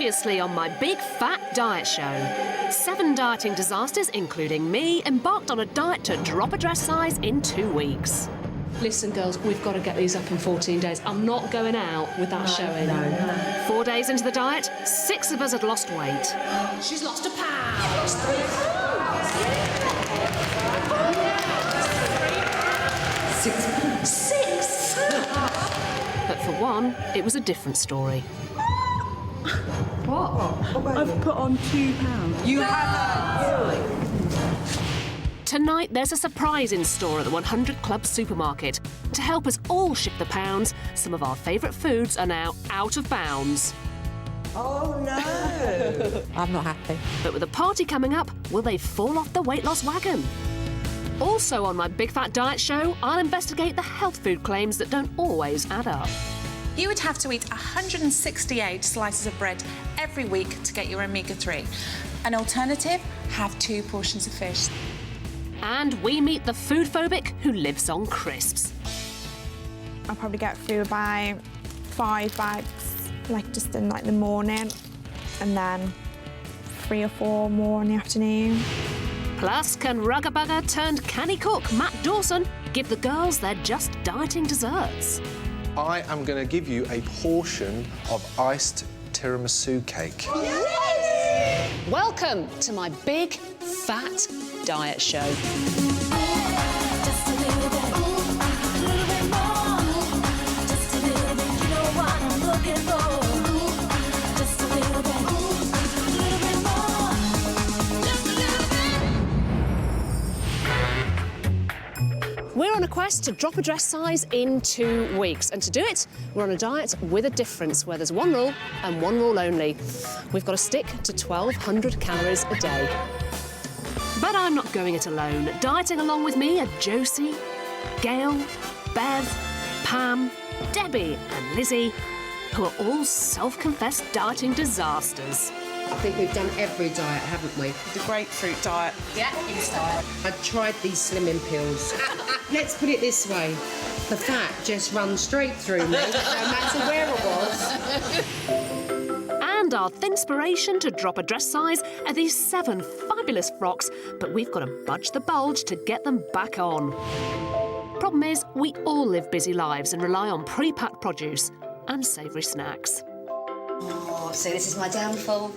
Previously on my big fat diet show. 7 dieting disasters, including me, embarked on a diet to drop a dress size in 2 weeks. Listen, girls, we've got to get these up in 14 days. I'm not going out without showing. No. 4 days into the diet, 6 of us had lost weight. She's lost a pound. 6. But for one, it was a different story. What? I've put on 2 pounds. You haven't! Tonight, there's a surprise in store at the 100 Club supermarket. To help us all shift the pounds, some of our favourite foods are now out of bounds. Oh, no! I'm not happy. But with a party coming up, will they fall off the weight loss wagon? Also on my Big Fat Diet Show, I'll investigate the health food claims that don't always add up. You would have to eat 168 slices of bread every week to get your omega-3. An alternative, have 2 portions of fish. And we meet the food phobic who lives on crisps. I'll probably get through about 5 bags, just in the morning, and then 3 or 4 more in the afternoon. Plus, can rugger-bugger turned canny cook Matt Dawson give the girls their just dieting desserts? I am going to give you a portion of iced tiramisu cake. Yes! Welcome to my Big Fat Diet Show. We're on a quest to drop a dress size in 2 weeks. And to do it, we're on a diet with a difference, where there's one rule and one rule only. We've got to stick to 1,200 calories a day. But I'm not going it alone. Dieting along with me are Josie, Gail, Bev, Pam, Debbie and Lizzie, who are all self-confessed dieting disasters. I think we've done every diet, haven't we? The grapefruit diet. Yeah, in style. I tried these slimming pills. Let's put it this way. The fat just runs straight through me, no matter where it was. And our inspiration to drop a dress size are these 7 fabulous frocks, but we've got to budge the bulge to get them back on. Problem is, we all live busy lives and rely on pre-packed produce and savoury snacks. Oh, so this is my downfall.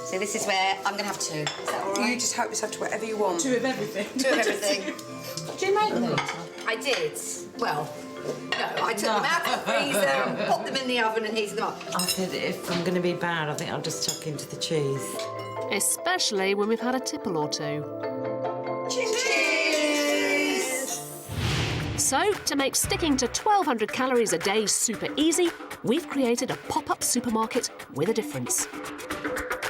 So this is where I'm going to have 2. Is that all right? You just help yourself to whatever you want. 2 of everything. 2 of everything. Do you make them? I did. Well, no, I took them out of the freezer and popped them in the oven and heated them up. I said, if I'm going to be bad, I think I'll just chuck into the cheese. Especially when we've had a tipple or 2. Cheers! So, to make sticking to 1,200 calories a day super easy, we've created a pop-up supermarket with a difference.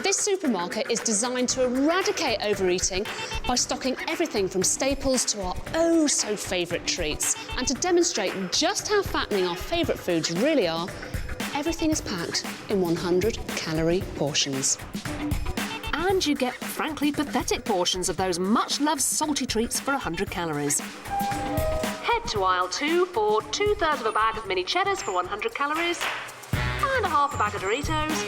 This supermarket is designed to eradicate overeating by stocking everything from staples to our oh-so-favourite treats. And to demonstrate just how fattening our favourite foods really are, everything is packed in 100-calorie portions. And you get frankly pathetic portions of those much-loved salty treats for 100 calories. Head to aisle 2 for 2/3 of a bag of mini cheddars for 100 calories and a half a bag of Doritos.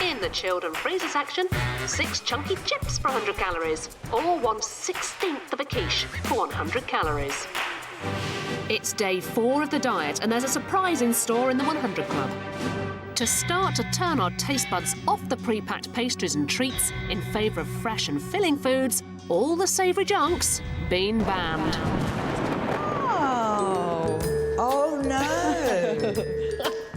In the chilled and freezer section, 6 chunky chips for 100 calories, or 1/16 of a quiche for 100 calories. It's day 4 of the diet, and there's a surprise in store in the 100 Club. To start to turn our taste buds off the pre-packed pastries and treats in favour of fresh and filling foods, all the savoury junk's been banned. Oh, no!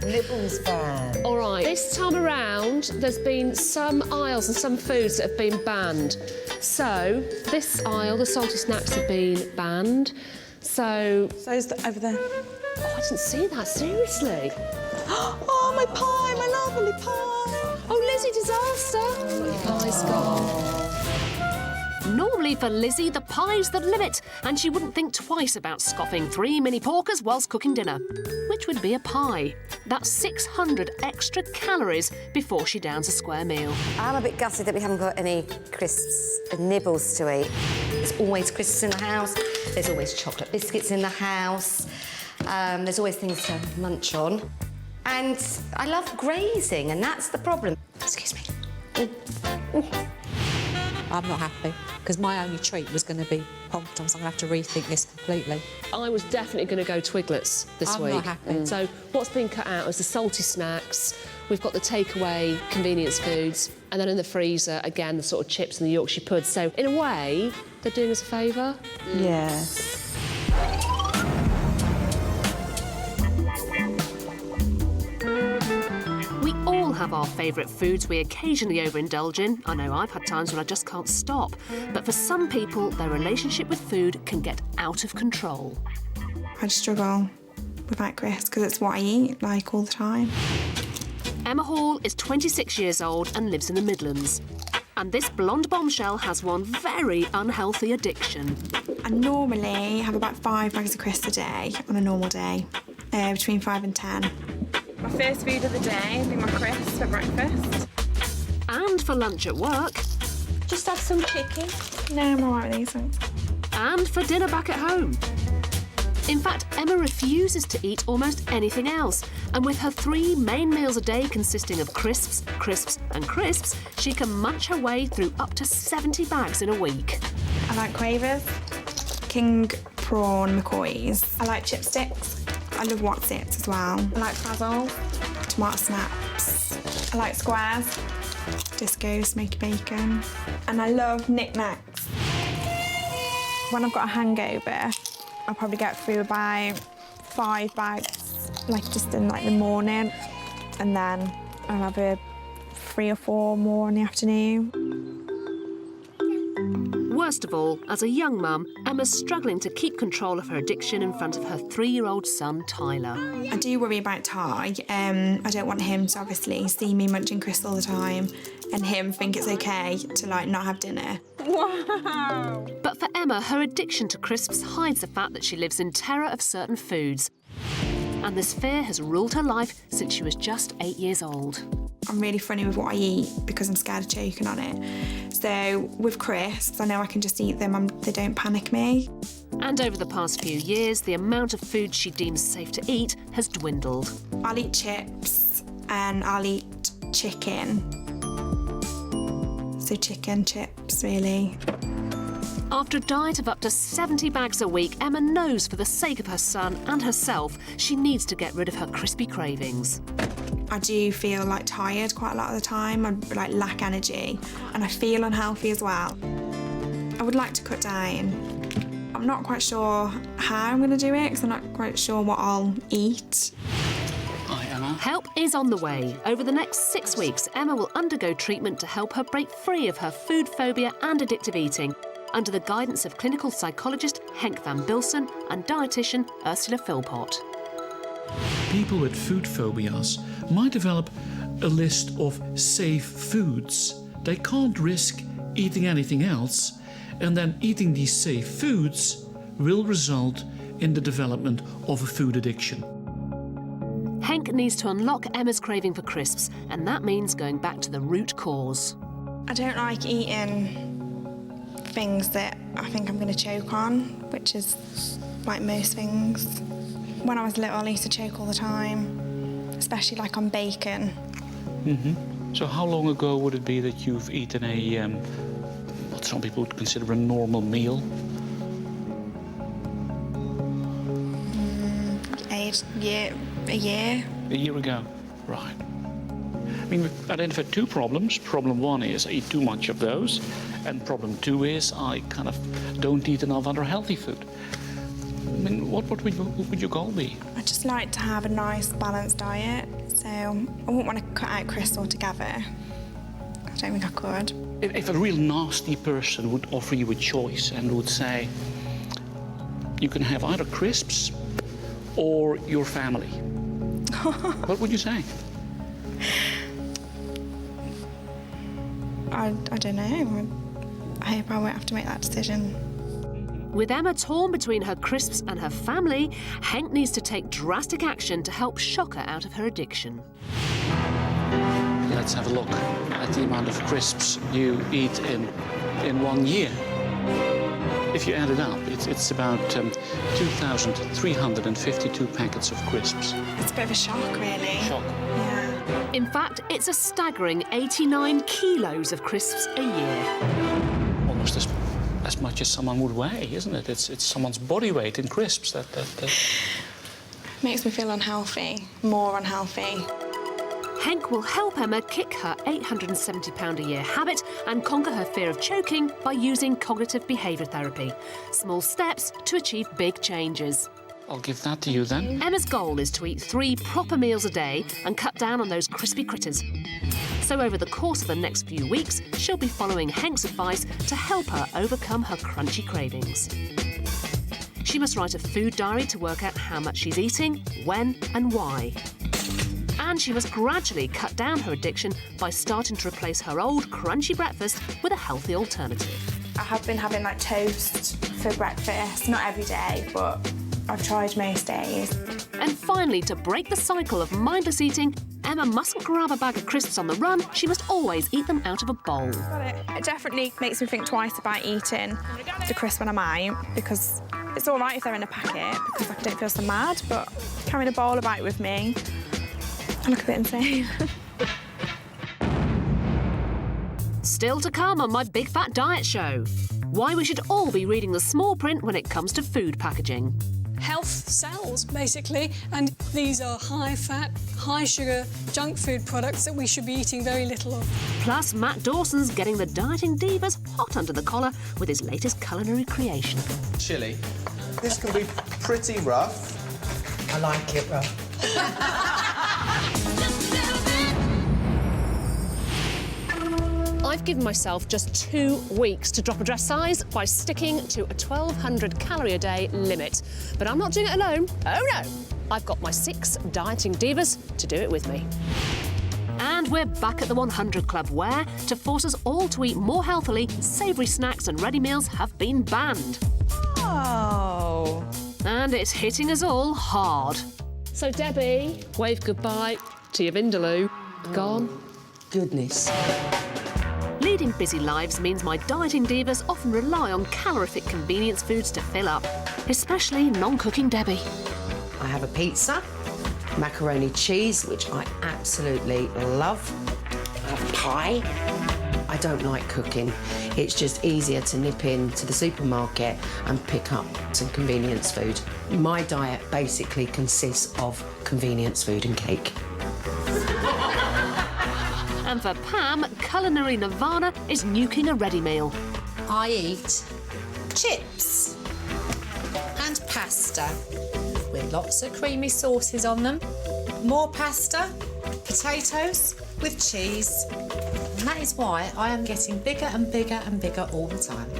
Nibbles ban. All right, this time around, there's been some aisles and some foods that have been banned. So, this aisle, the salty snacks have been banned. So is over there. Oh, I didn't see that, seriously. Oh, my pie, my lovely pie. Oh, Lizzie, disaster. Your pie's gone. Normally for Lizzie, the pie's the limit, and she wouldn't think twice about scoffing 3 mini porkers whilst cooking dinner, which would be a pie. That's 600 extra calories before she downs a square meal. I'm a bit gutted that we haven't got any crisps and nibbles to eat. There's always crisps in the house. There's always chocolate biscuits in the house. There's always things to munch on. And I love grazing, and that's the problem. Excuse me. I'm not happy, because my only treat was going to be pommes. I'm going to have to rethink this completely. I was definitely going to go Twiglets this week. I'm not happy. So what's been cut out is the salty snacks. We've got the takeaway convenience foods, and then in the freezer, again, the sort of chips and the Yorkshire puds. So in a way, they're doing us a favour. Yes. We all have our favourite foods we occasionally overindulge in. I know I've had times when I just can't stop. But for some people, their relationship with food can get out of control. I just struggle with like crisps because it's what I eat like all the time. Emma Hall is 26 years old and lives in the Midlands. And this blonde bombshell has one very unhealthy addiction. I normally have about 5 bags of crisps a day on a normal day, between 5 and 10. My first food of the day will be my crisps for breakfast. And for lunch at work. Just have some chicken. No, I'm all right with these ones. And for dinner back at home. In fact, Emma refuses to eat almost anything else. And with her 3 main meals a day consisting of crisps, crisps and crisps, she can munch her way through up to 70 bags in a week. I like Quavers, King Prawn McCoys. I like chipsticks. I love What's-Its as well. I like Frazzles, tomato snaps. I like Squares, Disco, smoky bacon. And I love Knick Knacks. When I've got a hangover, I'll probably get through about 5 bags, like just in like the morning. And then I'll have a 3 or 4 more in the afternoon. Worst of all, as a young mum, Emma's struggling to keep control of her addiction in front of her 3-year-old son, Tyler. I do worry about Ty. I don't want him to obviously see me munching crisps all the time and him think it's okay to like not have dinner. Wow! But for Emma, her addiction to crisps hides the fact that she lives in terror of certain foods. And this fear has ruled her life since she was just 8 years old. I'm really funny with what I eat because I'm scared of choking on it. So with crisps, I know I can just eat them, they don't panic me. And over the past few years, the amount of food she deems safe to eat has dwindled. I'll eat chips and I'll eat chicken. So chicken, chips, really. After a diet of up to 70 bags a week, Emma knows for the sake of her son and herself, she needs to get rid of her crispy cravings. I do feel like tired quite a lot of the time. I like lack energy and I feel unhealthy as well. I would like to cut down. I'm not quite sure how I'm going to do it because I'm not quite sure what I'll eat. Hi, Emma. Help is on the way. Over the next 6 weeks, Emma will undergo treatment to help her break free of her food phobia and addictive eating, under the guidance of clinical psychologist Henk van Bilsen and dietitian Ursula Philpott. People with food phobias might develop a list of safe foods. They can't risk eating anything else, and then eating these safe foods will result in the development of a food addiction. Henk needs to unlock Emma's craving for crisps, and that means going back to the root cause. I don't like eating things that I think I'm going to choke on, which is like most things. When I was little, I used to choke all the time, especially like on bacon. Mm-hmm. So how long ago would it be that you've eaten a, what some people would consider a normal meal? A year. A year ago, right. I mean, we've identified 2 problems. Problem 1 is I eat too much of those, and problem 2 is I kind of don't eat enough other healthy food. I mean, what would your goal be? I just like to have a nice balanced diet, so I wouldn't want to cut out crisps altogether. I don't think I could. If a real nasty person would offer you a choice and would say, you can have either crisps or your family, what would you say? I don't know. I hope I won't have to make that decision. With Emma torn between her crisps and her family, Henk needs to take drastic action to help shock her out of her addiction. Let's have a look at the amount of crisps you eat in 1 year. If you add it up, it's about 2,352 packets of crisps. It's a bit of a shock, really. Shock. Yeah. In fact, it's a staggering 89 kilos of crisps a year. Almost as much as someone would weigh, isn't it? It's someone's body weight in crisps. That Makes me feel unhealthy, more unhealthy. Henk will help Emma kick her £870 a year habit and conquer her fear of choking by using cognitive behaviour therapy. Small steps to achieve big changes. I'll give that to you then. Emma's goal is to eat 3 proper meals a day and cut down on those crispy critters. So over the course of the next few weeks, she'll be following Henk's advice to help her overcome her crunchy cravings. She must write a food diary to work out how much she's eating, when and why. And she must gradually cut down her addiction by starting to replace her old crunchy breakfast with a healthy alternative. I have been having like toast for breakfast, not every day, but I've tried most days. And finally, to break the cycle of mindless eating, Emma mustn't grab a bag of crisps on the run, she must always eat them out of a bowl. It definitely makes me think twice about eating the crisps when I'm out, because it's all right if they're in a packet, because I don't feel so mad, but carrying a bowl about with me, I look a bit insane. Still to come on my Big Fat Diet Show. Why we should all be reading the small print when it comes to food packaging. Health sells, basically, and these are high-fat, high-sugar junk food products that we should be eating very little of. Plus, Matt Dawson's getting the dieting divas hot under the collar with his latest culinary creation. Chili. This can be pretty rough. I like it rough. I've given myself just 2 weeks to drop a dress size by sticking to a 1,200 calorie a day limit. But I'm not doing it alone. Oh no! I've got my 6 dieting divas to do it with me. And we're back at the 100 Club where, to force us all to eat more healthily, savoury snacks and ready meals have been banned. Oh. And it's hitting us all hard. So Debbie, wave goodbye to your Vindaloo. Gone. Goodness. Leading busy lives means my dieting divas often rely on calorific convenience foods to fill up, especially non-cooking Debbie. I have a pizza, macaroni cheese, which I absolutely love. I have pie. I don't like cooking. It's just easier to nip in to the supermarket and pick up some convenience food. My diet basically consists of convenience food and cake. And for Pam, culinary nirvana is nuking a ready meal. I eat chips and pasta with lots of creamy sauces on them. More pasta, potatoes with cheese. And that is why I am getting bigger and bigger and bigger all the time.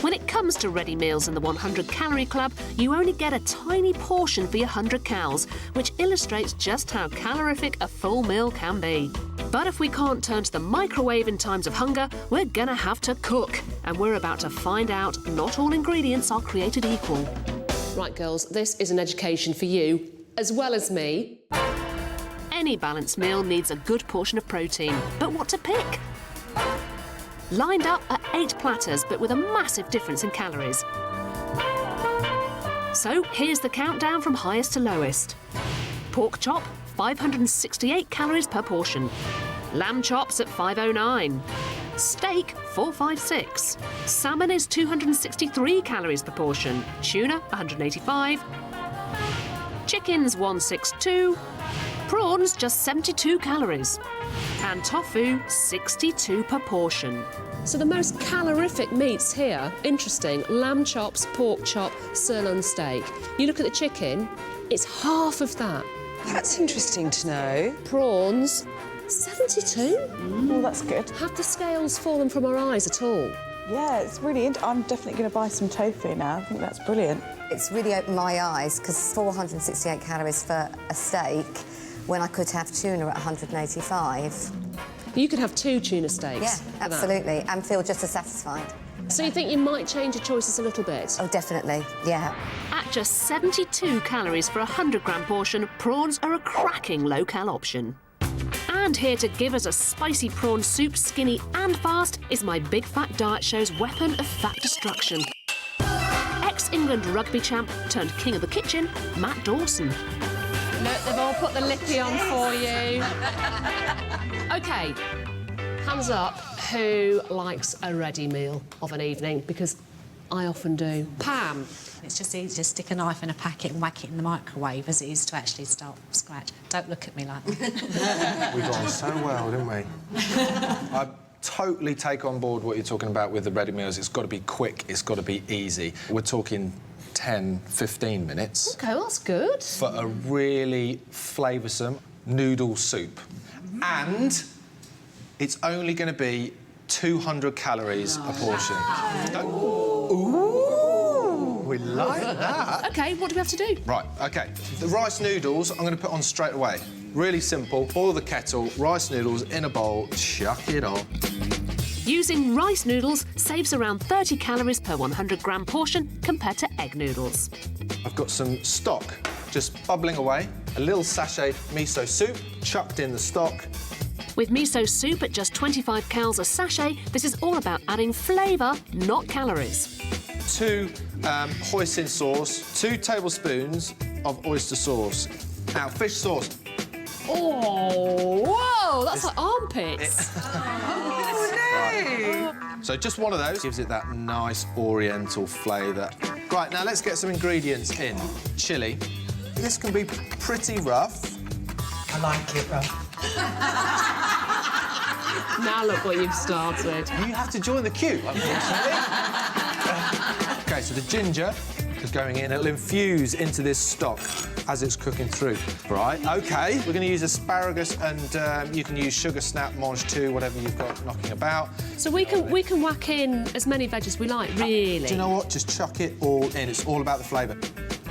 When it comes to ready meals in the 100 Calorie Club, you only get a tiny portion for your 100 cals, which illustrates just how calorific a full meal can be. But if we can't turn to the microwave in times of hunger, we're gonna have to cook. And we're about to find out not all ingredients are created equal. Right, girls, this is an education for you, as well as me. Any balanced meal needs a good portion of protein, but what to pick? Lined up are 8 platters, but with a massive difference in calories. So here's the countdown from highest to lowest. Pork chop, 568 calories per portion. Lamb chops at 509. Steak, 456. Salmon is 263 calories per portion. Tuna, 185. Chickens, 162. Prawns, just 72 calories. And tofu, 62 per portion. So the most calorific meats here, interesting, lamb chops, pork chop, sirloin steak. You look at the chicken, it's half of that. That's interesting to know. Prawns, 72? Oh, that's good. Have the scales fallen from our eyes at all? Yeah, it's really I'm definitely going to buy some tofu now. I think that's brilliant. It's really opened my eyes, because 468 calories for a steak, when I could have tuna at 185. You could have 2 tuna steaks. Yeah, absolutely, and feel just as satisfied. So you think you might change your choices a little bit? Oh, definitely, yeah. At just 72 calories for a 100-gram portion, prawns are a cracking low-cal option. And And here to give us a spicy prawn soup, skinny and fast, is my Big Fat Diet Show's weapon of fat destruction. Ex-England rugby champ turned king of the kitchen, Matt Dawson. Look, they've all put the lippy on for you. OK, hands up, who likes a ready meal of an evening? Because I often do. Pam? It's just easy to stick a knife in a packet and whack it in the microwave as it is to actually start from scratch. Don't look at me like that. We got on so well, didn't we? I totally take on board what you're talking about with the ready meals. It's got to be quick, it's got to be easy. We're talking 10, 15 minutes. OK, well, that's good. For a really flavoursome noodle soup. And it's only going to be 200 calories a portion. Ooh, we like that. OK, what do we have to do? Right, OK. The rice noodles I'm going to put on straight away. Really simple. Boil the kettle, rice noodles in a bowl, chuck it on. Using rice noodles saves around 30 calories per 100-gram portion compared to egg noodles. I've got some stock just bubbling away. A little sachet miso soup chucked in the stock. With miso soup at just 25 cals a sachet, this is all about adding flavour, not calories. 2 hoisin sauce, 2 tablespoons of oyster sauce. Now, fish sauce. Oh, whoa, that's like armpits. So just one of those gives it that nice oriental flavour. Right, now let's get some ingredients in. Chilli. This can be pretty rough. I like it rough. Now look what you've started. You have to join the queue, unfortunately. OK, so the ginger is going in. It'll infuse into this stock as it's cooking through. Right, OK. We're going to use asparagus and you can use sugar snap, mange two, whatever you've got knocking about. So we can whack in as many veg as we like, really? Do you know what? Just chuck it all in. It's all about the flavour.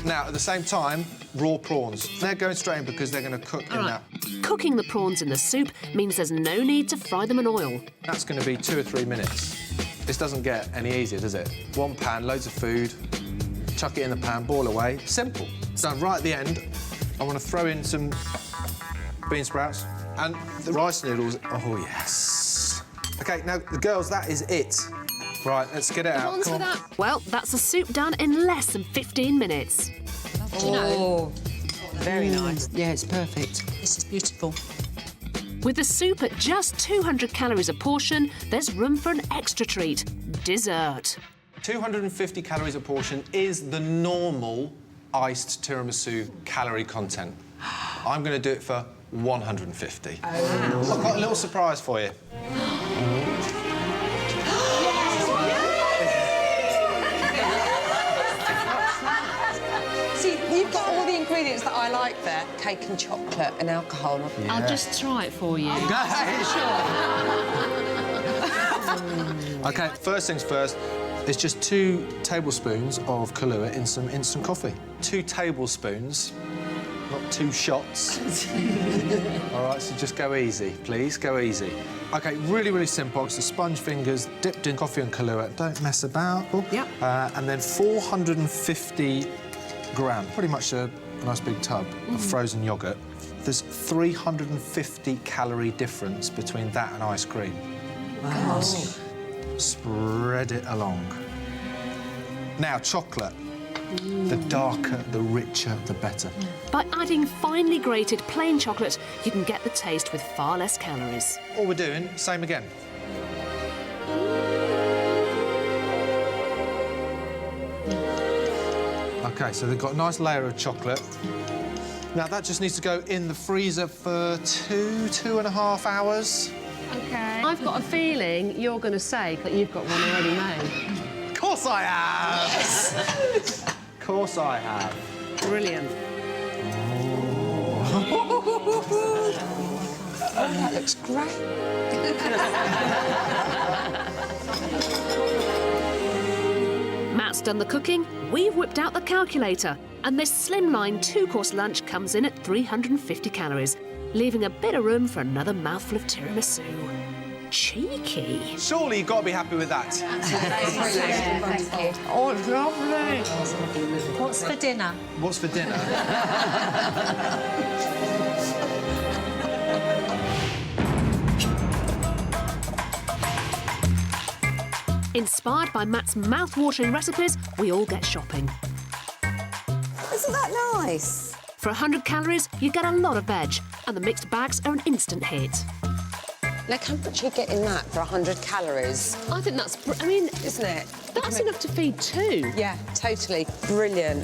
Now, at the same time, raw prawns. They're going straight in because they're going to cook in that. Cooking the prawns in the soup means there's no need to fry them in oil. That's going to be 2 or 3 minutes. This doesn't get any easier, does it? One pan, loads of food, chuck it in the pan, boil away. Simple. So right at the end, I want to throw in some bean sprouts and the rice noodles. Oh, yes. OK, now, the girls, that is it. Right, let's get it out. Come on. Well, that's a soup done in less than 15 minutes. Do you know? Very nice. Yeah, it's perfect. This is beautiful. With the soup at just 200 calories a portion, there's room for an extra treat, dessert. 250 calories a portion is the normal iced tiramisu calorie content. I'm going to do it for 150. Oh. I've got a little surprise for you. See, you've got all the ingredients that I like there. Cake and chocolate and alcohol. Yeah. I'll just try it for you. OK, first things first. It's just 2 tablespoons of Kahlua in some instant coffee. 2 tablespoons, not 2 shots. All right, so just go easy, please, go easy. OK, really, really simple. It's the sponge fingers dipped in coffee and Kahlua. Don't mess about. Yep. And then 450 grams, pretty much a nice big tub of frozen yoghurt. There's 350 calorie difference between that and ice cream. Wow. Spread it along. Now, chocolate. The darker, the richer, the better. By adding finely grated plain chocolate, you can get the taste with far less calories. All we're doing, same again. OK, so they've got a nice layer of chocolate. Now, that just needs to go in the freezer for 2.5 hours. OK. I've got a feeling you're going to say that you've got one already made. Of course I have! Of course I have. Brilliant. Oh, that looks great. Matt's done the cooking, we've whipped out the calculator, and this slimline 2-course lunch comes in at 350 calories, leaving a bit of room for another mouthful of tiramisu. Cheeky. Surely you've got to be happy with that. Thank you. Oh, it's lovely. What's for dinner? What's for dinner? Inspired by Matt's mouth-watering recipes, we all get shopping. Isn't that nice? For 100 calories, you get a lot of veg, and the mixed bags are an instant hit. Look how much you get in that for 100 calories. I think that's... Isn't it? That's enough to feed 2. Yeah, totally. Brilliant.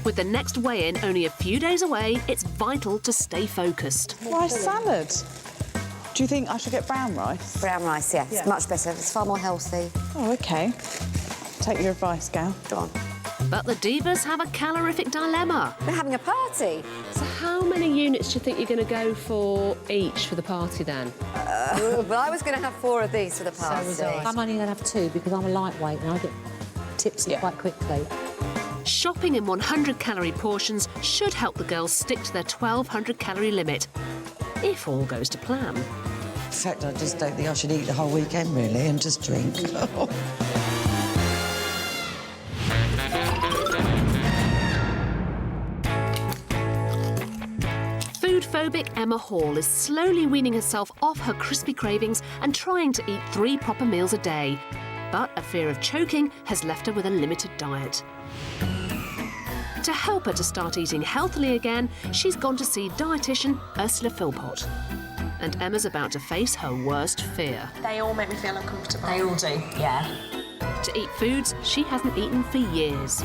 With the next weigh-in only a few days away, it's vital to stay focused. Rice salad. Do you think I should get brown rice? Brown rice, yes. Yeah. Much better. It's far more healthy. Oh, OK. Take your advice, Gal. Go on. But the divas have a calorific dilemma. We're having a party. So how many units do you think you're going to go for each for the party then? Well, I was going to have 4 of these for the party. So was I. I'm only going to have 2 because I'm a lightweight and I get tipsy quite quickly. Shopping in 100-calorie portions should help the girls stick to their 1,200-calorie limit, if all goes to plan. In fact, I just don't think I should eat the whole weekend, really, and just drink. Food-phobic Emma Hall is slowly weaning herself off her crispy cravings and trying to eat 3 proper meals a day. But a fear of choking has left her with a limited diet. To help her to start eating healthily again, she's gone to see dietitian Ursula Philpott. And Emma's about to face her worst fear. They all make me feel uncomfortable. They all do, yeah. To eat foods she hasn't eaten for years.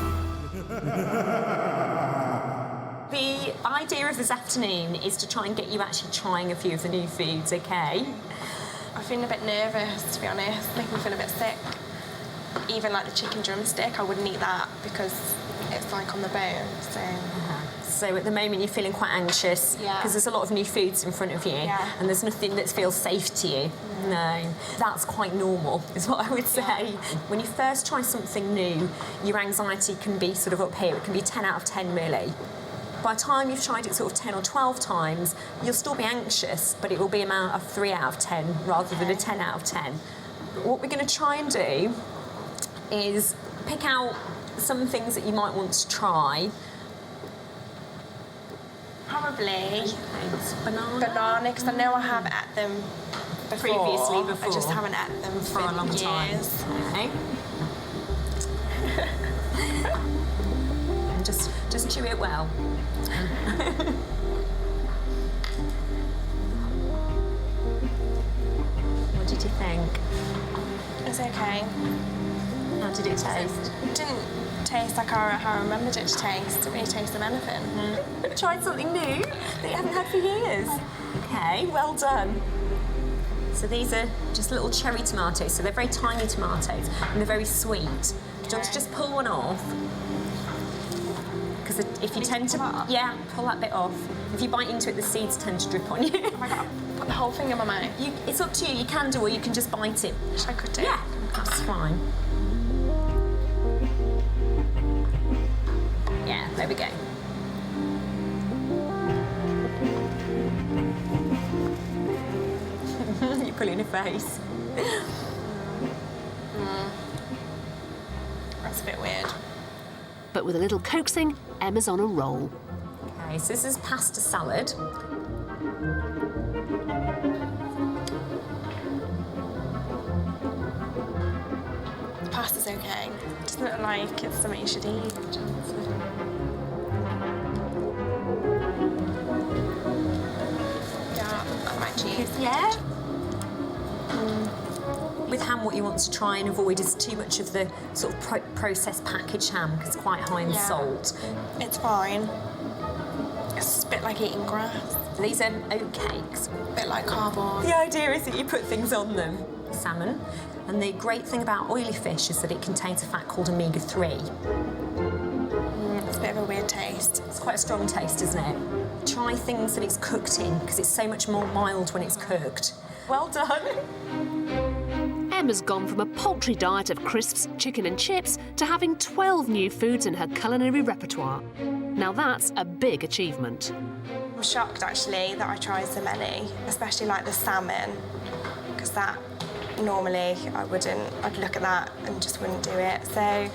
The idea of this afternoon is to try and get you actually trying a few of the new foods, OK? I feel a bit nervous, to be honest. Making me feel a bit sick. Even like the chicken drumstick, I wouldn't eat that because it's like on the bone, so... So at the moment you're feeling quite anxious because there's a lot of new foods in front of you and there's nothing that feels safe to you. No, that's quite normal, is what I would say. When you first try something new, your anxiety can be sort of up here. It can be 10 out of 10, really. By the time you've tried it sort of 10 or 12 times, you'll still be anxious, but it will be a 3 out of 10 rather than a 10 out of 10. What we're going to try and do is pick out some things that you might want to try. Probably banana, because I know I have ate them before. I just haven't ate them for a long time. Okay. And just chew it well. What did you think? It's okay. How did it taste? It didn't taste like how I remembered it to taste. It didn't really taste of anything. Tried something new that you haven't had for years. Okay, well done. So these are just little cherry tomatoes, so they're very tiny tomatoes and they're very sweet. Do you want to just pull one off? Because if you tend to... pull that bit off. If you bite into it, the seeds tend to drip on you. Oh my God, put the whole thing in my mouth. It's up to you. You can do, or you can just bite it. Should I cut it? Yeah, that's fine. Yeah, there we go. You're pulling a face. That's a bit weird. But with a little coaxing, Emma's on a roll. Okay, so this is pasta salad. The pasta's okay. It doesn't look like it's something you should eat. Yeah, I like cheese. Yeah? With ham, what you want to try and avoid is too much of the sort of processed packaged ham, because it's quite high in salt. It's fine. It's a bit like eating grass. These are oat cakes. A bit like cardboard. The idea is that you put things on them. Salmon. And the great thing about oily fish is that it contains a fat called omega-3. It's a bit of a weird taste. It's quite a strong taste, isn't it? Try things that it's cooked in, because it's so much more mild when it's cooked. Well done. Emma's gone from a paltry diet of crisps, chicken and chips to having 12 new foods in her culinary repertoire. Now that's a big achievement. I'm shocked, actually, that I tried so many, especially like the salmon, because that, normally, I'd look at that and just wouldn't do it. So,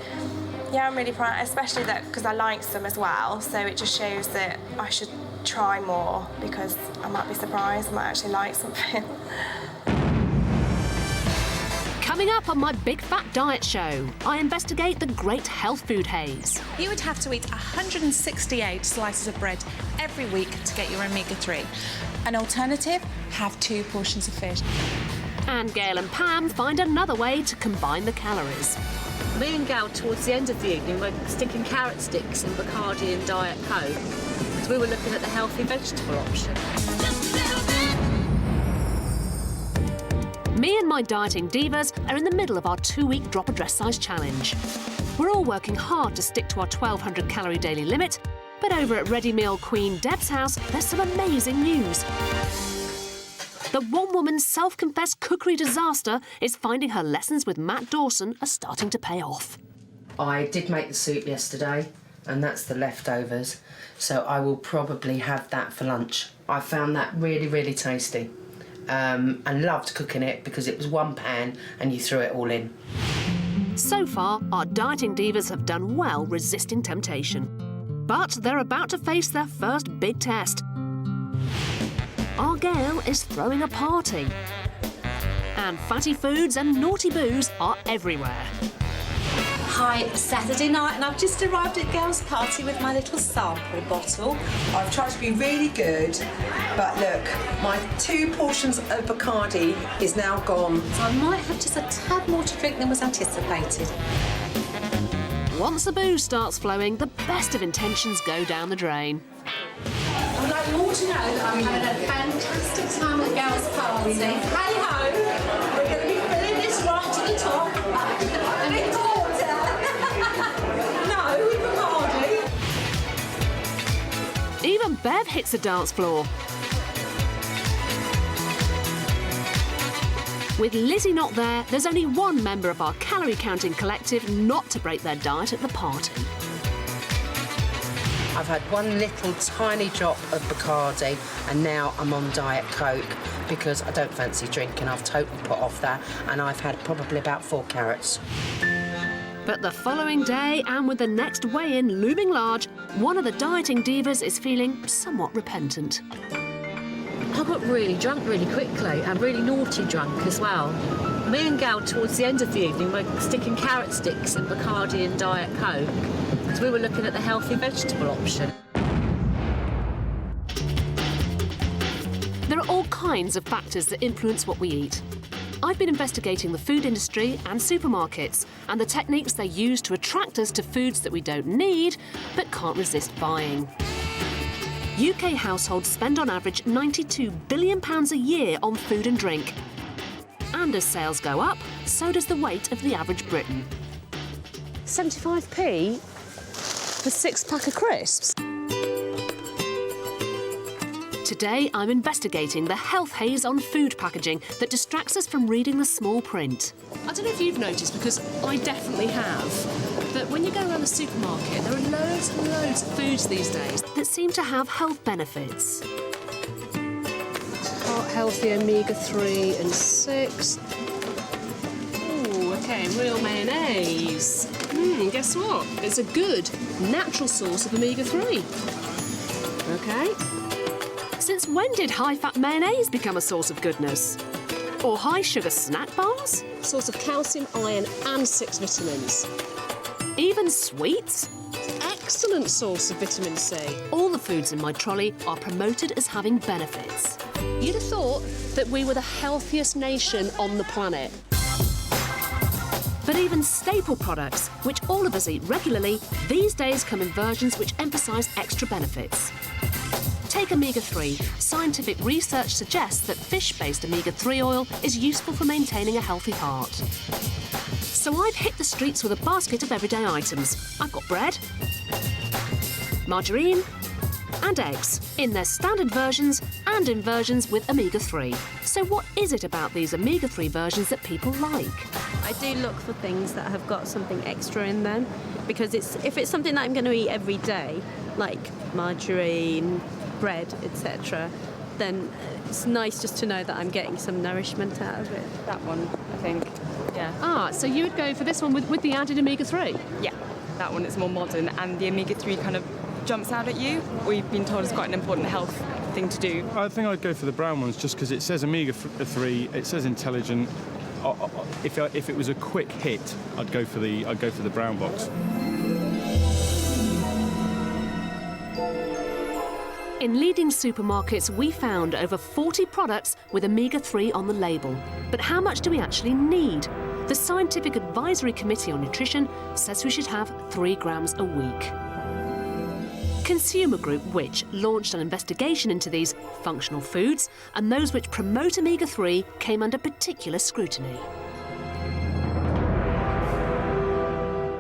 yeah, I'm really proud, especially that because I like some as well, so it just shows that I should try more, because I might be surprised, I might actually like something. Coming Coming up on my Big Fat Diet Show, I investigate the great health food haze. You would have to eat 168 slices of bread every week to get your omega-3. An alternative, have 2 portions of fish. And Gail and Pam find another way to combine the calories. Me and Gal, towards the end of the evening, were sticking carrot sticks in Bacardi and Diet Coke because we were looking at the healthy vegetable option. Me and my dieting divas are in the middle of our 2-week drop a dress size challenge. We're all working hard to stick to our 1,200 calorie daily limit, but over at Ready Meal Queen Deb's house, there's some amazing news. The one-woman self-confessed cookery disaster is finding her lessons with Matt Dawson are starting to pay off. I did make the soup yesterday, and that's the leftovers, so I will probably have that for lunch. I found that really, really tasty. And loved cooking it because it was one pan and you threw it all in. So far, our dieting divas have done well resisting temptation. But they're about to face their first big test. Our Gail is throwing a party. And fatty foods and naughty booze are everywhere. Hi, it's Saturday night and I've just arrived at Gail's party with my little sample bottle. I've tried to be really good, but look, my 2 portions of Bacardi is now gone. So I might have just a tad more to drink than was anticipated. Once the booze starts flowing, the best of intentions go down the drain. I would like you all to know that I'm having a fantastic time at Gail's party. Hey ho! We're going to be filling this right to the top. A bit of water. No, with Bacardi. Even Bev hits the dance floor. With Lizzie not there, there's only one member of our calorie counting collective not to break their diet at the party. I've had one little tiny drop of Bacardi and now I'm on Diet Coke because I don't fancy drinking. I've totally put off that and I've had probably about 4 carrots. But the following day, and with the next weigh-in looming large, one of the dieting divas is feeling somewhat repentant. I got really drunk really quickly and really naughty drunk as well. Me and Gal, towards the end of the evening, were sticking carrot sticks in Bacardi and Diet Coke because we were looking at the healthy vegetable option. There are all kinds of factors that influence what we eat. I've been investigating the food industry and supermarkets and the techniques they use to attract us to foods that we don't need but can't resist buying. UK households spend on average £92 billion a year on food and drink. And as sales go up, so does the weight of the average Briton. 75p for 6-pack of crisps? Today, I'm investigating the health haze on food packaging that distracts us from reading the small print. I don't know if you've noticed, because I definitely have, that when you go around the supermarket, there are loads and loads of foods these days that seem to have health benefits. Heart healthy, omega-3 and 6. Ooh, OK, real mayonnaise. Guess what? It's a good, natural source of omega-3. OK. Since when did high-fat mayonnaise become a source of goodness? Or high-sugar snack bars? Source of calcium, iron and 6 vitamins. Even sweets? Excellent source of vitamin C. All the foods in my trolley are promoted as having benefits. You'd have thought that we were the healthiest nation on the planet. But even staple products, which all of us eat regularly, these days come in versions which emphasise extra benefits. Take omega-3. Scientific research suggests that fish-based omega-3 oil is useful for maintaining a healthy heart. So I've hit the streets with a basket of everyday items. I've got bread, margarine and eggs, in their standard versions and in versions with omega-3. So what is it about these omega-3 versions that people like? I do look for things that have got something extra in them, because if it's something that I'm going to eat every day, like margarine, bread, etc., then it's nice just to know that I'm getting some nourishment out of it. That one, I think, yeah. Ah, so you would go for this one with the added omega-3? Yeah, that one is more modern, and the omega-3 kind of jumps out at you. We've been told it's quite an important health thing to do. I think I'd go for the brown ones just because it says omega-3, it says intelligent, if it was a quick hit, I'd go for the brown box. In leading supermarkets, we found over 40 products with omega-3 on the label. But how much do we actually need? The Scientific Advisory Committee on Nutrition says we should have 3 grams a week. Consumer Group, which launched an investigation into these functional foods, and those which promote omega-3 came under particular scrutiny.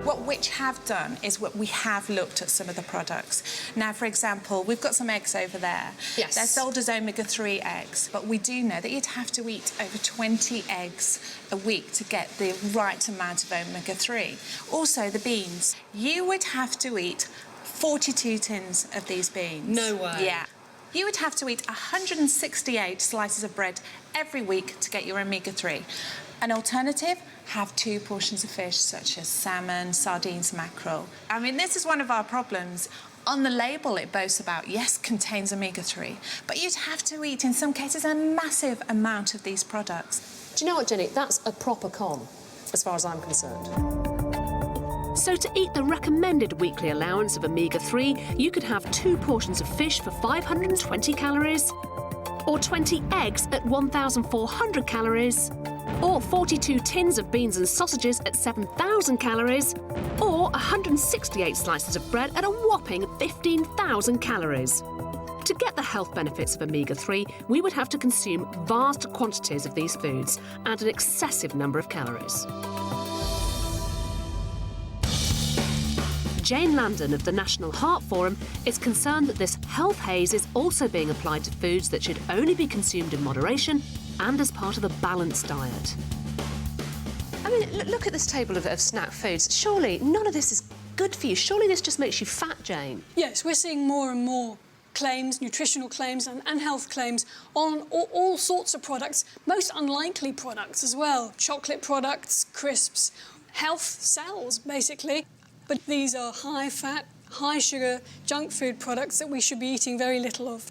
What Which have done is we have looked at some of the products. Now, for example, we've got some eggs over there. Yes. They're sold as omega-3 eggs, but we do know that you'd have to eat over 20 eggs a week to get the right amount of omega-3. Also, the beans. You would have to eat 42 tins of these beans. No way. Yeah. You would have to eat 168 slices of bread every week to get your omega-3. An alternative, have 2 portions of fish, such as salmon, sardines, mackerel. I mean, this is one of our problems. On the label, it boasts about, yes, contains omega-3, but you'd have to eat, in some cases, a massive amount of these products. Do you know what, Jenny? That's a proper con, as far as I'm concerned. So to eat the recommended weekly allowance of omega-3, you could have 2 portions of fish for 520 calories, or 20 eggs at 1,400 calories, or 42 tins of beans and sausages at 7,000 calories, or 168 slices of bread at a whopping 15,000 calories. To get the health benefits of omega-3, we would have to consume vast quantities of these foods and an excessive number of calories. Jane Landon of the National Heart Forum is concerned that this health haze is also being applied to foods that should only be consumed in moderation and as part of a balanced diet. I mean, look at this table of snack foods. Surely none of this is good for you. Surely this just makes you fat, Jane. Yes, we're seeing more and more claims, nutritional claims and health claims on all sorts of products, most unlikely products as well. Chocolate products, crisps, health sells, basically. But these are high-fat, high-sugar junk food products that we should be eating very little of.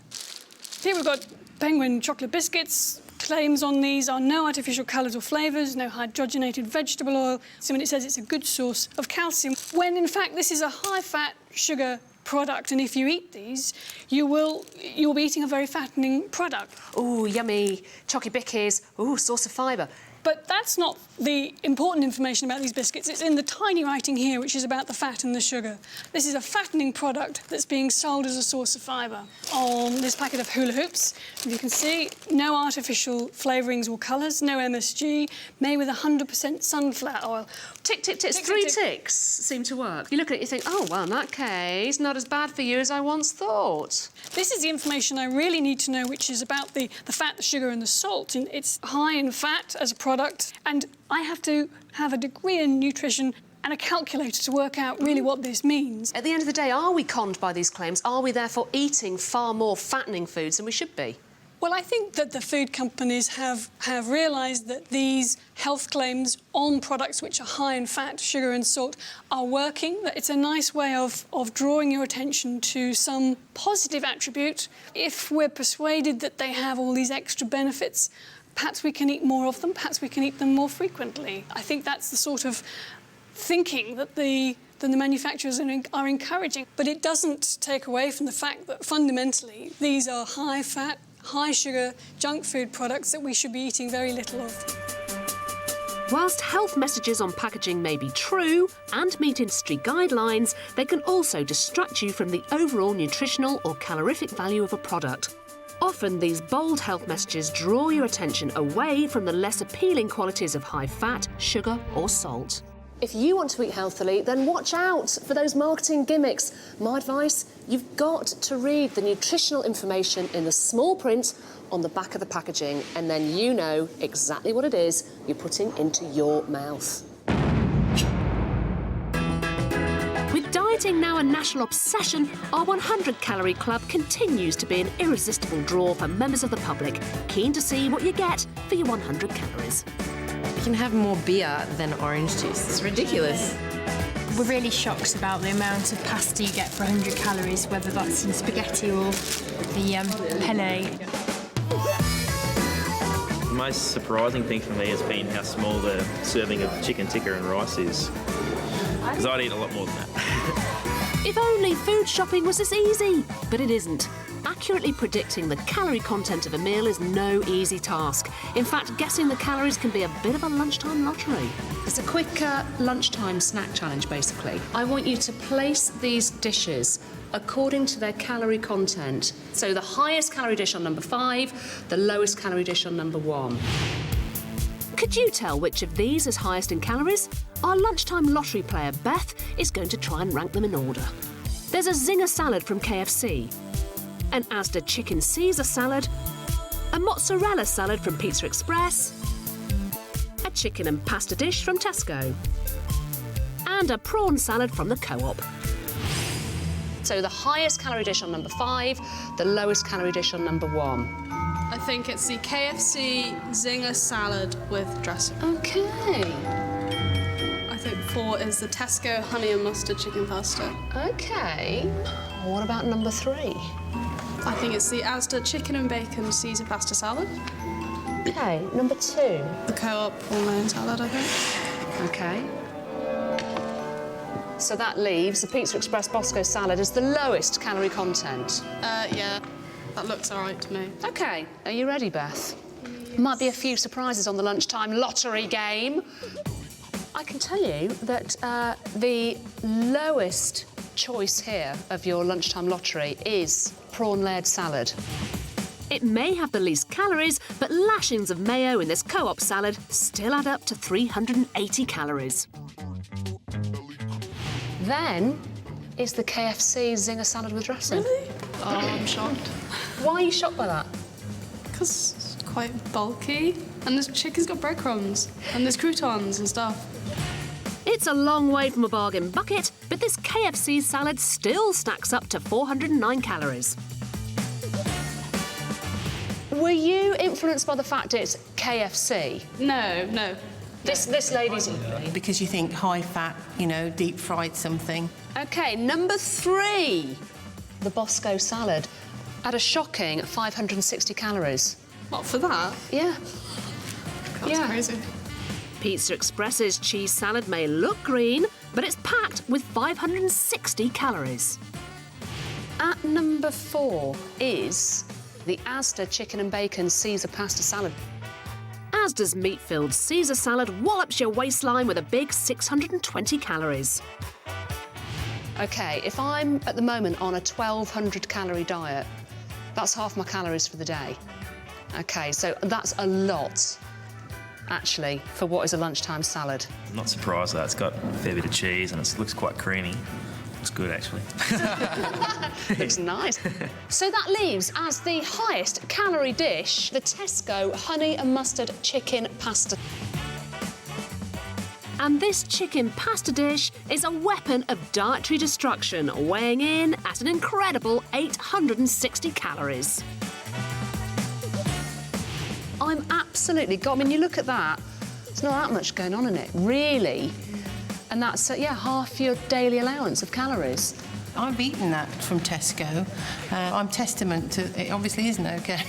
Here we've got Penguin chocolate biscuits. Claims on these are no artificial colours or flavours, no hydrogenated vegetable oil. So when it says it's a good source of calcium, when in fact this is a high-fat sugar product, and if you eat these, you'll be eating a very fattening product. Ooh, yummy chocky bickies. Ooh, source of fibre. But that's not the important information about these biscuits. It's in the tiny writing here, which is about the fat and the sugar. This is a fattening product that's being sold as a source of fibre. On this packet of hula hoops, you can see no artificial flavourings or colours, no MSG, made with 100% sunflower oil. Tick, tick, tick. 3 ticks seem to work. You look at it, you think, oh, well, in that case, not as bad for you as I once thought. This is the information I really need to know, which is about the fat, the sugar and the salt. And it's high in fat as a product, and I have to have a degree in nutrition and a calculator to work out really what this means. At the end of the day, are we conned by these claims? Are we therefore eating far more fattening foods than we should be? Well, I think that the food companies have realised that these health claims on products which are high in fat, sugar and salt are working, that it's a nice way of drawing your attention to some positive attribute. If we're persuaded that they have all these extra benefits, perhaps we can eat more of them, perhaps we can eat them more frequently. I think that's the sort of thinking that the manufacturers are encouraging. But it doesn't take away from the fact that fundamentally these are high-fat, high-sugar junk food products that we should be eating very little of. Whilst health messages on packaging may be true and meet industry guidelines, they can also distract you from the overall nutritional or calorific value of a product. Often, these bold health messages draw your attention away from the less appealing qualities of high fat, sugar or salt. If you want to eat healthily, then watch out for those marketing gimmicks. My advice, you've got to read the nutritional information in the small print on the back of the packaging, and then you know exactly what it is you're putting into your mouth. With dieting now a national obsession, our 100-calorie club continues to be an irresistible draw for members of the public, keen to see what you get for your 100 calories. You can have more beer than orange juice. It's ridiculous. We're really shocked about the amount of pasta you get for 100 calories, whether that's in spaghetti or the penne. most surprising thing for me has been how small the serving of chicken tikka and rice is. Because I'd eat a lot more than that. If only food shopping was as easy, but it isn't. Accurately predicting the calorie content of a meal is no easy task. In fact, guessing the calories can be a bit of a lunchtime lottery. It's a quick lunchtime snack challenge, basically. I want you to place these dishes according to their calorie content. So the highest calorie dish on number 5, the lowest calorie dish on number 1. Could you tell which of these is highest in calories? Our lunchtime lottery player, Beth, is going to try and rank them in order. There's a zinger salad from KFC, an Asda chicken Caesar salad, a mozzarella salad from Pizza Express, a chicken and pasta dish from Tesco, and a prawn salad from the Co-op. So the highest calorie dish on number 5, the lowest calorie dish on number 1. I think it's the KFC zinger salad with dressing. OK. I think 4 is the Tesco honey and mustard chicken pasta. OK. What about number 3? I think it's the Asda chicken and bacon Caesar pasta salad. OK, number 2? The Co-op prawn onion salad, I think. OK. So that leaves the Pizza Express Bosco salad as the lowest calorie content. Yeah, that looks all right to me. OK, are you ready, Beth? Might be a few surprises on the lunchtime lottery game. I can tell you that the lowest choice here of your lunchtime lottery is prawn-layered salad. It may have the least calories, but lashings of mayo in this Co-op salad still add up to 380 calories. Then is the KFC zinger salad with dressing. Really? Oh, I'm shocked. Why are you shocked by that? Because it's quite bulky, and this chicken's got breadcrumbs, and there's croutons and stuff. It's a long way from a bargain bucket, but this KFC salad still stacks up to 409 calories. Were you influenced by the fact it's KFC? No. This lady's... Because you think high fat, you know, deep fried something. OK, number 3. The Bosco salad. At a shocking 560 calories. What, for that? Yeah. That's crazy. Pizza Express's cheese salad may look green, but it's packed with 560 calories. At number 4 is the Asda chicken and bacon Caesar pasta salad. Asda's meat-filled Caesar salad wallops your waistline with a big 620 calories. OK, if I'm at the moment on a 1,200 calorie diet, that's half my calories for the day. OK, so that's a lot, actually, for what is a lunchtime salad. I'm not surprised that it's got a fair bit of cheese and it looks quite creamy. Looks good, actually. Looks nice. So that leaves as the highest calorie dish the Tesco honey and mustard chicken pasta. And this chicken pasta dish is a weapon of dietary destruction, weighing in at an incredible 860 calories. I'm absolutely... I mean, you look at that, there's not that much going on in it, really. And that's, half your daily allowance of calories. I've eaten that from Tesco. I'm testament to it obviously isn't OK.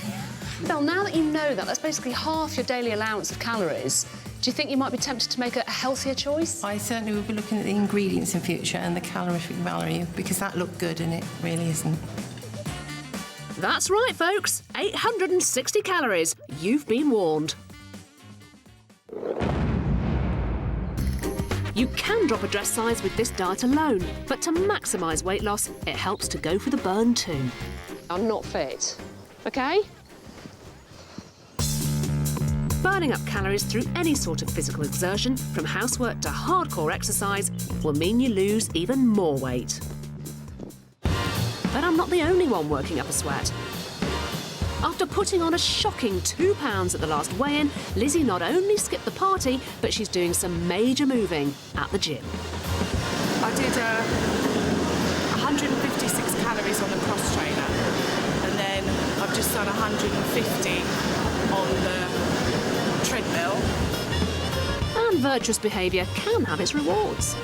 Well, now that you know that, that's basically half your daily allowance of calories. Do you think you might be tempted to make a healthier choice? I certainly would be looking at the ingredients in future and the calorific value, because that looked good and it really isn't. That's right, folks. 860 calories. You've been warned. You can drop a dress size with this diet alone, but to maximise weight loss, it helps to go for the burn too. I'm not fit, OK? Burning up calories through any sort of physical exertion, from housework to hardcore exercise, will mean you lose even more weight. But I'm not the only one working up a sweat. After putting on a shocking 2 pounds at the last weigh-in, Lizzie not only skipped the party, but she's doing some major moving at the gym. I did 156 calories on the cross trainer, and then I've just done 150 on the treadmill. And virtuous behaviour can have its rewards.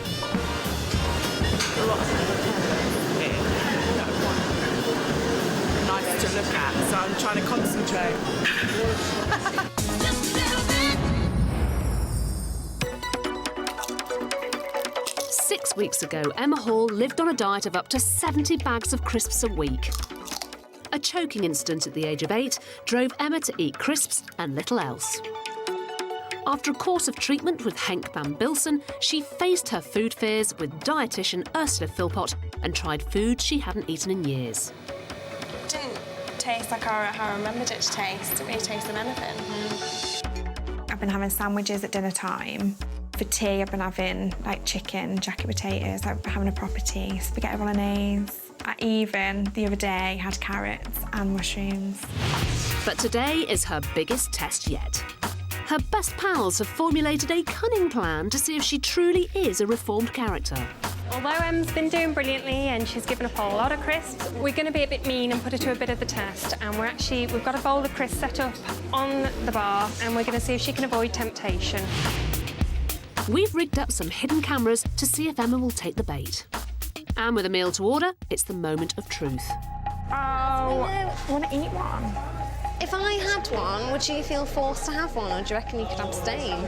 Nice to look at, so I'm trying to concentrate. weeks ago, Emma Hall lived on a diet of up to 70 bags of crisps a week. A choking incident at the age of 8 drove Emma to eat crisps and little else. After a course of treatment with Henk van Bilsen, she faced her food fears with dietitian Ursula Philpott and tried food she hadn't eaten in years. It didn't taste like how I remembered it to taste. It didn't really taste of anything. I've been having sandwiches at dinner time. For tea, I've been having like chicken, jacket potatoes, like having a proper tea, spaghetti bolognese. I even, the other day, had carrots and mushrooms. But today is her biggest test yet. Her best pals have formulated a cunning plan to see if she truly is a reformed character. Although Em's been doing brilliantly and she's given up a lot of crisps, we're going to be a bit mean and put her to a bit of the test. And we've got a bowl of crisps set up on the bar and we're going to see if she can avoid temptation. We've rigged up some hidden cameras to see if Emma will take the bait. And with a meal to order, it's the moment of truth. Oh, I want to eat one. If I had one, would you feel forced to have one, or do you reckon you could abstain?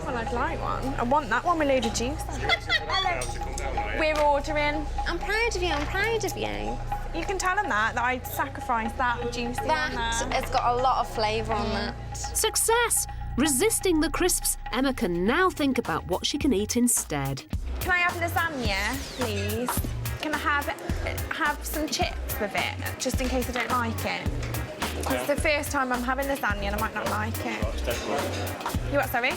Well, I'd like one. I want that one with a load of juice. We're ordering. I'm proud of you, I'm proud of you. You can tell them that I sacrificed that juice on there. It's got a lot of flavour on that. Success! Resisting the crisps, Emma can now think about what she can eat instead. Can I have lasagna, please? Can I have some chips with it, just in case I don't like it? It's the first time I'm having lasagna and I might not like it. You what, sorry?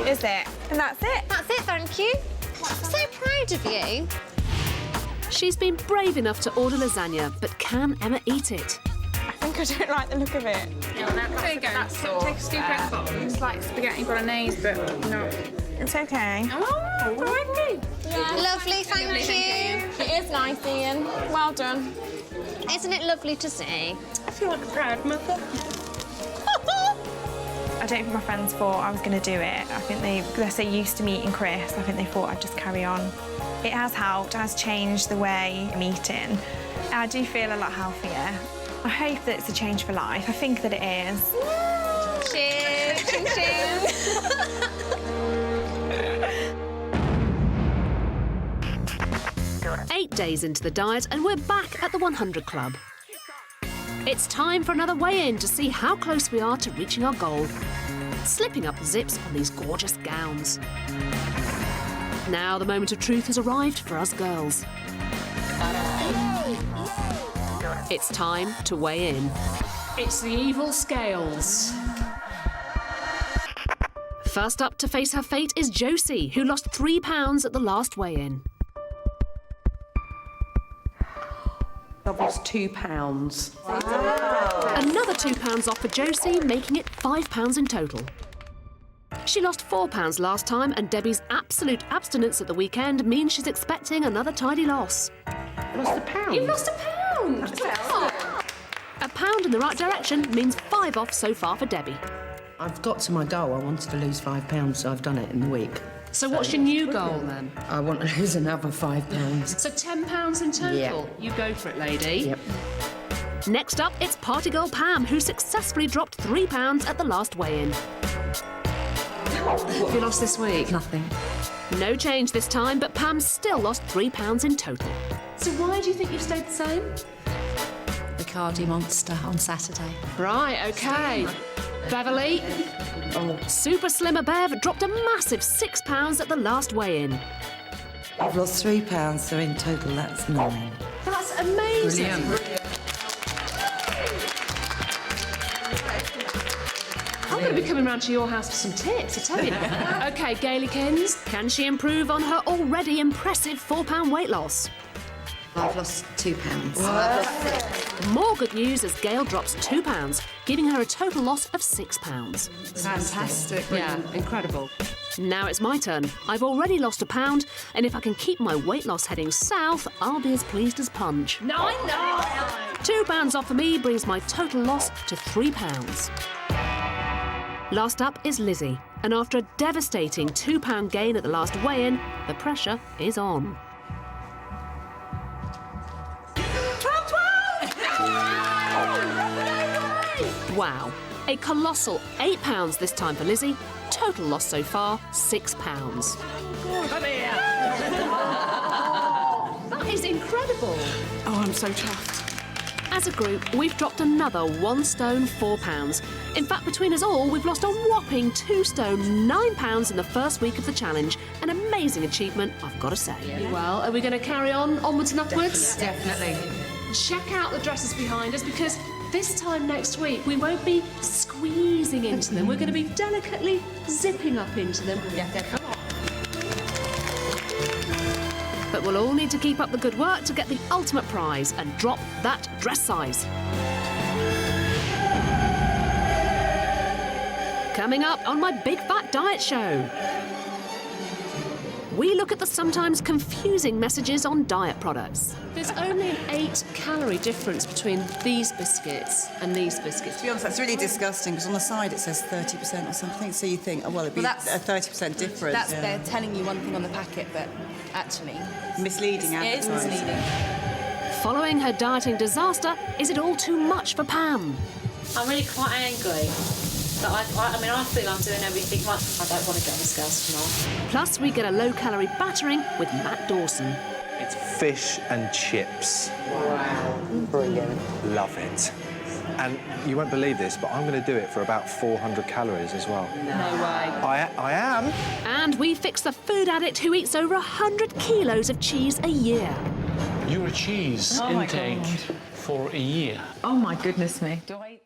Is it? And that's it? That's it, thank you. I'm so proud of you. She's been brave enough to order lasagna, but can Emma eat it? I think I don't like the look of it. Yeah, there you go. Take a scoop out the bottom. It's like spaghetti bolognese, but no. It's okay. Oh, okay. Yeah. Lovely, thank you. It is nice, Ian. Well done. Isn't it lovely to see? I feel like a proud mother. I don't think my friends thought I was going to do it. I think they're so used to me eating crisps, I think they thought I'd just carry on. It has helped, it has changed the way I'm eating. I do feel a lot healthier. I hope that it's a change for life. I think that it is. Cheers! Ching ching! 8 days into the diet and we're back at the 100 Club. It's time for another weigh-in to see how close we are to reaching our goal. Slipping up the zips on these gorgeous gowns. Now the moment of truth has arrived for us girls. It's time to weigh in. It's the evil scales. First up to face her fate is Josie, who lost 3 pounds at the last weigh-in. I've lost 2 pounds. Another 2 pounds off for Josie, making it 5 pounds in total. She lost 4 pounds last time, and Debbie's absolute abstinence at the weekend means she's expecting another tidy loss. I lost a pound. You lost a pound! Oh. A pound in the right direction means 5 off so far for Debbie. I've got to my goal. I wanted to lose 5 pounds, so I've done it in the week. So what's your new goal then? I want to lose another 5 pounds. So 10 pounds in total? Yeah. You go for it, lady. Yep. Next up, it's party girl Pam, who successfully dropped 3 pounds at the last weigh-in. What have you lost this week? Nothing. No change this time, but Pam still lost 3 pounds in total. So why do you think you've stayed the same? The cardi monster on Saturday. Right, OK. Beverly? Super Slimmer Bev dropped a massive 6 pounds at the last weigh-in. I've lost 3 pounds, so in total that's 9. That's amazing. Brilliant. I'm going to be coming round to your house for some tips, I tell you. OK, Gailykins, can she improve on her already impressive £4 weight loss? I've lost 2 pounds. More good news as Gail drops 2 pounds, giving her a total loss of 6 pounds. Fantastic. Yeah, incredible. Now it's my turn. I've already lost a pound, and if I can keep my weight loss heading south, I'll be as pleased as Punch. No, I know! 2 pounds off for me brings my total loss to 3 pounds. Last up is Lizzie, and after a devastating £2 gain at the last weigh-in, the pressure is on. Wow, a colossal £8 this time for Lizzie. Total loss so far, £6. incredible. Oh, I'm so chuffed. As a group, we've dropped another 1 stone 4 pounds. In fact, between us all, we've lost a whopping 2 stone 9 pounds in the first week of the challenge. An amazing achievement, I've got to say. Yeah. Well, are we going to carry on onwards and upwards? Definitely. Check out the dresses behind us, because this time next week we won't be squeezing into them. We're going to be delicately zipping up into them. Yeah, come on. But we'll all need to keep up the good work to get the ultimate prize and drop that dress size. Coming up on my Big Fat Diet Show, we look at the sometimes confusing messages on diet products. There's only an 8-calorie difference between these biscuits and these biscuits. To be honest, that's really disgusting, because on the side it says 30% or something, so you think, oh, well, it'd be a 30% difference. That's they're telling you one thing on the packet, but actually... misleading advertising. It is misleading. Following her dieting disaster, is it all too much for Pam? I'm really quite angry. But I mean, I feel I'm doing everything right. I don't want to get on the scales tomorrow. Plus, we get a low-calorie battering with Matt Dawson. It's fish and chips. Wow. Brilliant. Love it. And you won't believe this, but I'm going to do it for about 400 calories as well. No way. I am. And we fix the food addict who eats over 100 kilos of cheese a year. Your cheese intake for a year. Oh, my goodness me. Do I...